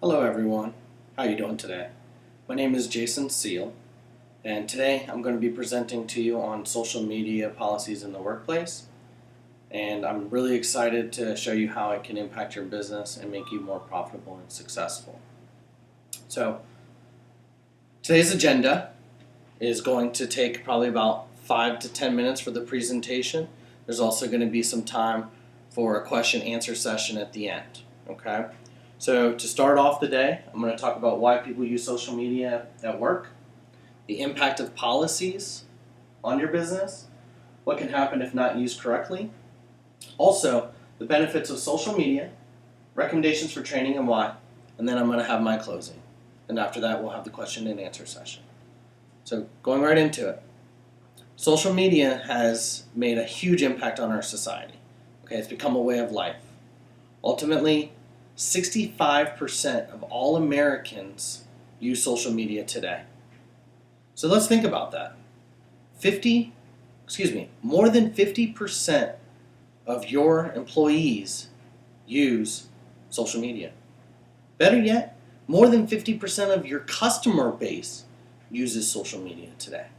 Hello everyone, how are you doing today? My name is Jason Seal, and today I'm going to be presenting to you on social media policies in the workplace, and I'm really excited to show you how it can impact your business and make you more profitable and successful. So today's agenda is going to take probably about 5 to 10 minutes for the presentation. There's also going to be some time for a question answer session at the end, okay? So to start off the day, I'm going to talk about why people use social media at work, the impact of policies on your business, what can happen if not used correctly, also the benefits of social media, recommendations for training and why, and then I'm going to have my closing. And after that, we'll have the question and answer session. So going right into it. Social media has made a huge impact on our society. Okay, it's become a way of life. Ultimately, 65% of all Americans use social media today. So let's think about that. More than 50% of your employees use social media. Better yet, more than 50% of your customer base uses social media today.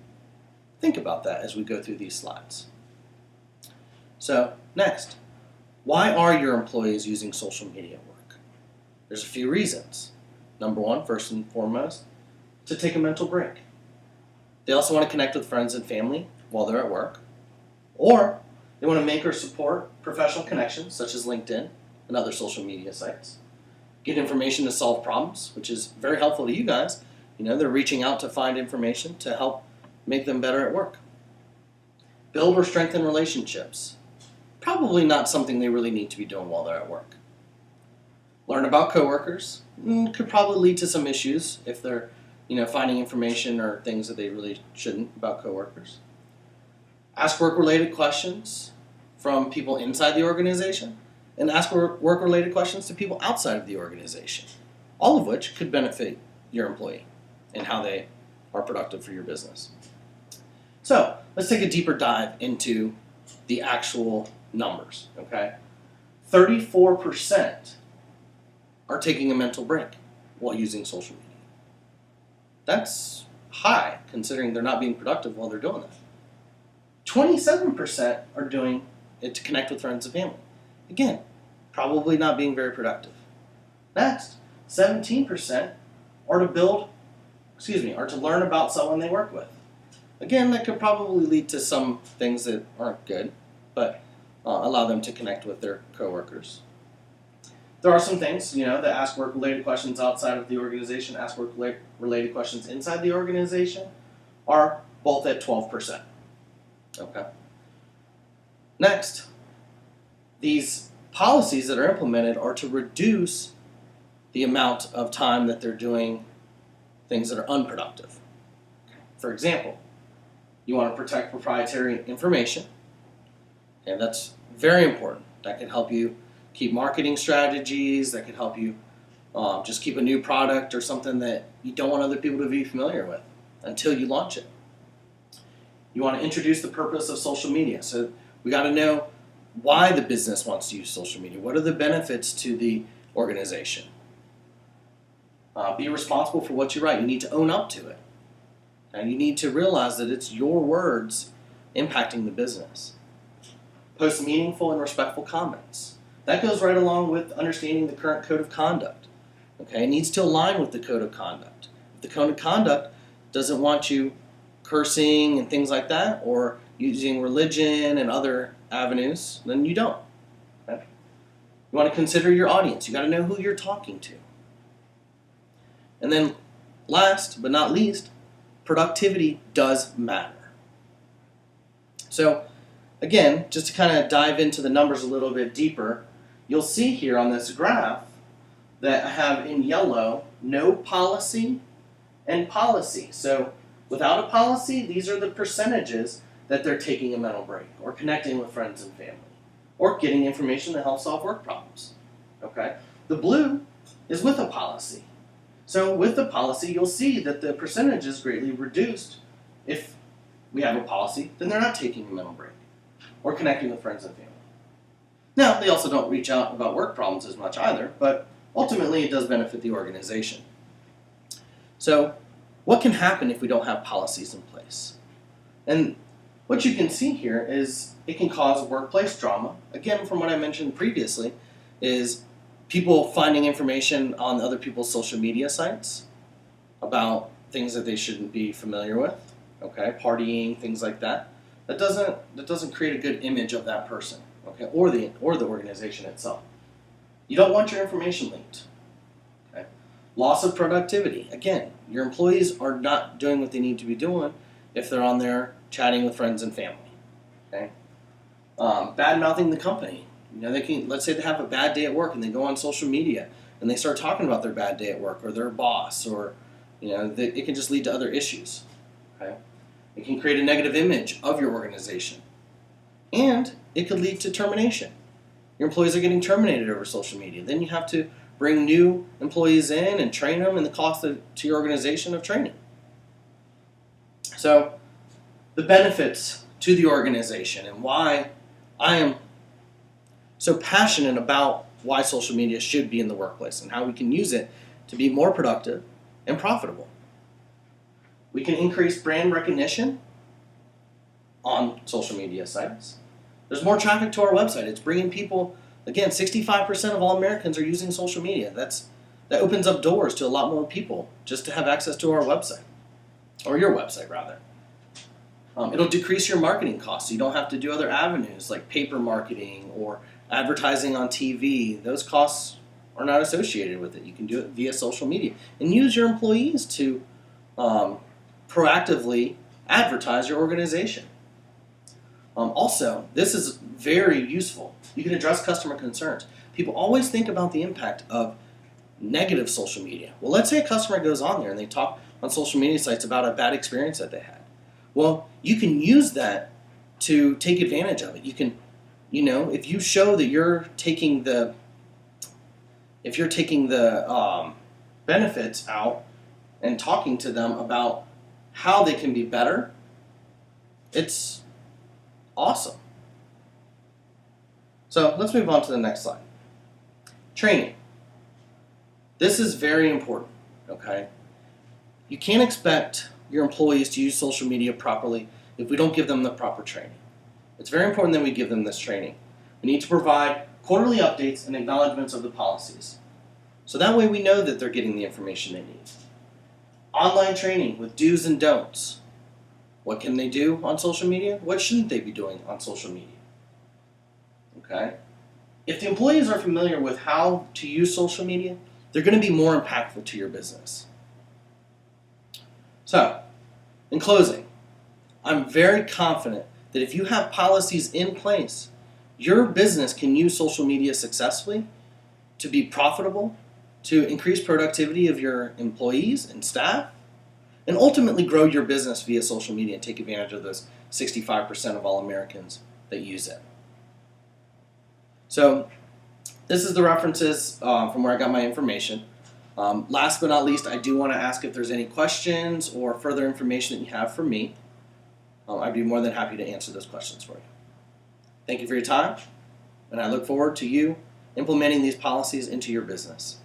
Think about that as we go through these slides. So, next, why are your employees using social media at work? There's a few reasons. Number one, first and foremost, to take a mental break. They also want to connect with friends and family while they're at work. Or they want to make or support professional connections such as LinkedIn and other social media sites. Get information to solve problems, which is very helpful to you guys. They're reaching out to find information to help make them better at work. Build or strengthen relationships. Probably not something they really need to be doing while they're at work. Learn about coworkers. Could probably lead to some issues if they're, finding information or things that they really shouldn't about coworkers. Ask work-related questions from people inside the organization, and ask work-related questions to people outside of the organization, all of which could benefit your employee and how they are productive for your business. So let's take a deeper dive into the actual numbers, okay? 34% are taking a mental break while using social media. That's high, considering they're not being productive while they're doing that. 27% are doing it to connect with friends and family. Again, probably not being very productive. Next, 17% are to learn about someone they work with. Again, that could probably lead to some things that aren't good, but allow them to connect with their coworkers. There are some things, that ask work-related questions outside of the organization, ask work-related questions inside the organization, are both at 12%. Okay. Next, these policies that are implemented are to reduce the amount of time that they're doing things that are unproductive. For example, you want to protect proprietary information, and that's very important. That can help you keep marketing strategies, that can help you just keep a new product or something that you don't want other people to be familiar with until you launch it. You want to introduce the purpose of social media. So we got to know why the business wants to use social media. What are the benefits to the organization? Be responsible for what you write. You need to own up to it. And you need to realize that it's your words impacting the business. Post meaningful and respectful comments. That goes right along with understanding the current code of conduct. Okay, it needs to align with the code of conduct. If the code of conduct doesn't want you cursing and things like that, or using religion and other avenues, then you don't. Okay? You want to consider your audience. You got to know who you're talking to. And then last but not least, productivity does matter. So again, just to kind of dive into the numbers a little bit deeper, you'll see here on this graph that I have in yellow no policy and policy. So without a policy, these are the percentages that they're taking a mental break or connecting with friends and family or getting information that helps solve work problems. Okay? The blue is with a policy. So with the policy, you'll see that the percentage is greatly reduced. If we have a policy, then they're not taking a mental break or connecting with friends and family. Now, they also don't reach out about work problems as much either, but ultimately it does benefit the organization. So what can happen if we don't have policies in place? And what you can see here is it can cause workplace drama. Again, from what I mentioned previously, is people finding information on other people's social media sites about things that they shouldn't be familiar with, okay, partying, things like that. That doesn't create a good image of that person, okay, or the organization itself. You don't want your information leaked. Okay? Loss of productivity. Again, your employees are not doing what they need to be doing if they're on there chatting with friends and family. Okay? Bad mouthing the company. They can, let's say they have a bad day at work and they go on social media and they start talking about their bad day at work or their boss, or it can just lead to other issues. Okay? It can create a negative image of your organization, and it could lead to termination. Your employees are getting terminated over social media. Then you have to bring new employees in and train them, and the cost to your organization of training. So the benefits to the organization and why I am so passionate about why social media should be in the workplace and how we can use it to be more productive and profitable. We can increase brand recognition on social media sites. There's more traffic to our website. It's bringing people, again, 65% of all Americans are using social media. That opens up doors to a lot more people just to have access to our website, or your website rather. It'll decrease your marketing costs. You don't have to do other avenues like paper marketing or advertising on TV. Those costs are not associated with it. You can do it via social media and use your employees to proactively advertise your organization. Also, this is very useful. You can address customer concerns. People always think about the impact of negative social media. Well, let's say a customer goes on there and they talk on social media sites about a bad experience that they had. Well, you can use that to take advantage of it. You can, if you show that you're taking the benefits out and talking to them about how they can be better, it's awesome. So let's move on to the next slide. Training. This is very important, okay? You can't expect your employees to use social media properly if we don't give them the proper training. It's very important that we give them this training. We need to provide quarterly updates and acknowledgments of the policies. So that way we know that they're getting the information they need. Online training with do's and don'ts. What can they do on social media? What shouldn't they be doing on social media? Okay? If the employees are familiar with how to use social media, they're going to be more impactful to your business. So, in closing, I'm very confident that if you have policies in place, your business can use social media successfully to be profitable, to increase productivity of your employees and staff, and ultimately grow your business via social media and take advantage of those 65% of all Americans that use it. So this is the references from where I got my information. Last but not least, I do want to ask if there's any questions or further information that you have for me. I'd be more than happy to answer those questions for you. Thank you for your time, and I look forward to you implementing these policies into your business.